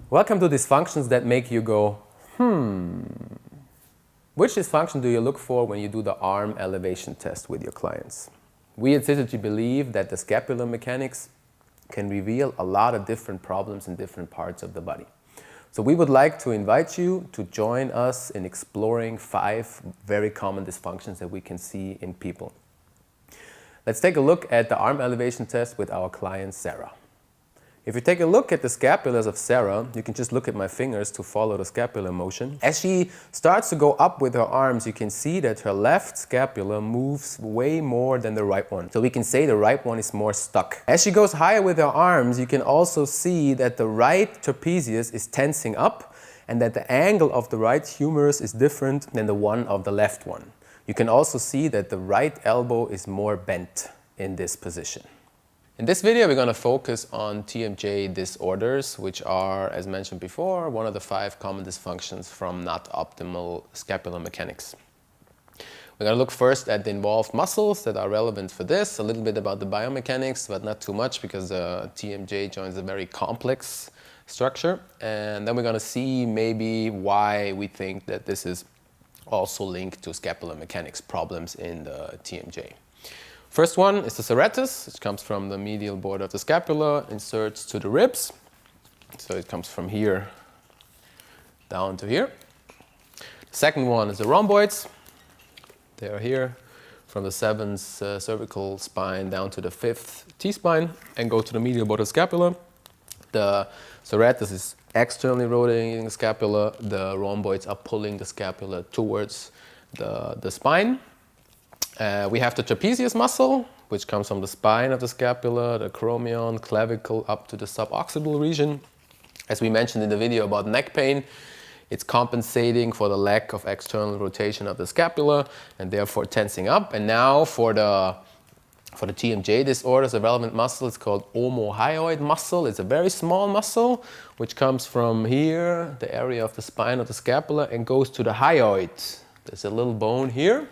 Welcome to Dysfunctions that make you go, Which dysfunction do you look for when you do the arm elevation test with your clients? We at TMJ believe that the scapular mechanics can reveal a lot of different problems in different parts of the body. So we would like to invite you to join us in exploring 5 very common dysfunctions that we can see in people. Let's take a look at the arm elevation test with our client Sarah. If you take a look at the scapulas of Sarah, you can just look at my fingers to follow the scapular motion. As she starts to go up with her arms, you can see that her left scapula moves way more than the right one. So we can say the right one is more stuck. As she goes higher with her arms, you can also see that the right trapezius is tensing up and that the angle of the right humerus is different than the one of the left one. You can also see that the right elbow is more bent in this position. In this video, we're going to focus on TMJ disorders, which are, as mentioned before, one of the 5 common dysfunctions from not optimal scapular mechanics. We're going to look first at the involved muscles that are relevant for this, a little bit about the biomechanics, but not too much because the TMJ joint is a very complex structure. And then we're going to see maybe why we think that this is also linked to scapular mechanics problems in the TMJ. First one is the serratus, which comes from the medial border of the scapula, inserts to the ribs. So it comes from here down to here. The second one is the rhomboids. They are here from the 7th cervical spine down to the 5th T-spine and go to the medial border scapula. The serratus is externally rotating the scapula. The rhomboids are pulling the scapula towards the spine. We have the trapezius muscle, which comes from the spine of the scapula, the acromion, clavicle, up to the suboccipital region. As we mentioned in the video about neck pain, it's compensating for the lack of external rotation of the scapula and therefore tensing up. And now for the TMJ disorders, the relevant muscle is called omohyoid muscle. It's a very small muscle, which comes from here, the area of the spine of the scapula, and goes to the hyoid. There's a little bone here,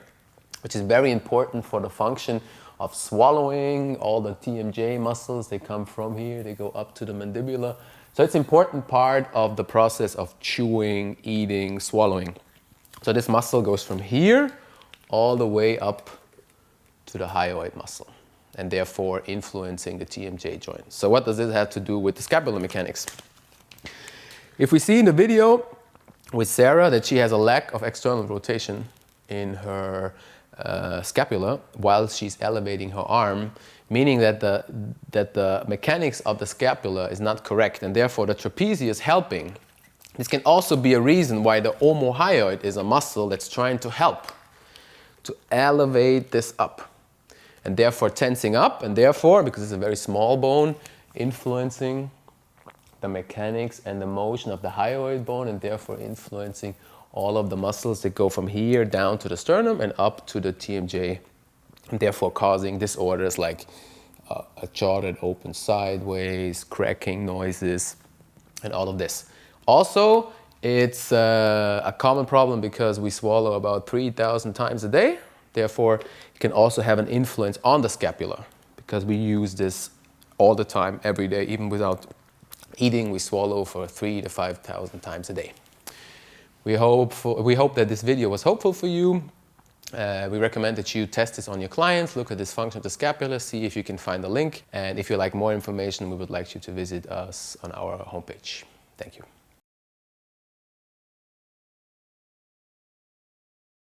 which is very important for the function of swallowing. All the TMJ muscles, they come from here, they go up to the mandibular. So it's an important part of the process of chewing, eating, swallowing. So this muscle goes from here all the way up to the hyoid muscle and therefore influencing the TMJ joint. So what does this have to do with the scapular mechanics? If we see in the video with Sarah that she has a lack of external rotation in her scapula while she's elevating her arm, meaning that the mechanics of the scapula is not correct and therefore the trapezius helping. This can also be a reason why the omohyoid is a muscle that's trying to help to elevate this up and therefore tensing up and therefore, because it's a very small bone, influencing the mechanics and the motion of the hyoid bone and therefore influencing all of the muscles that go from here down to the sternum and up to the TMJ, and therefore causing disorders like a jaw that opens sideways, cracking noises, and all of this. Also, it's a common problem because we swallow about 3,000 times a day. Therefore, it can also have an influence on the scapula because we use this all the time, every day, even without eating. We swallow for 3,000 to 5,000 times a day. We hope that this video was helpful for you. We recommend that you test this on your clients, look at this function of the scapula, see if you can find the link. And if you like more information, we would like you to visit us on our homepage. Thank you.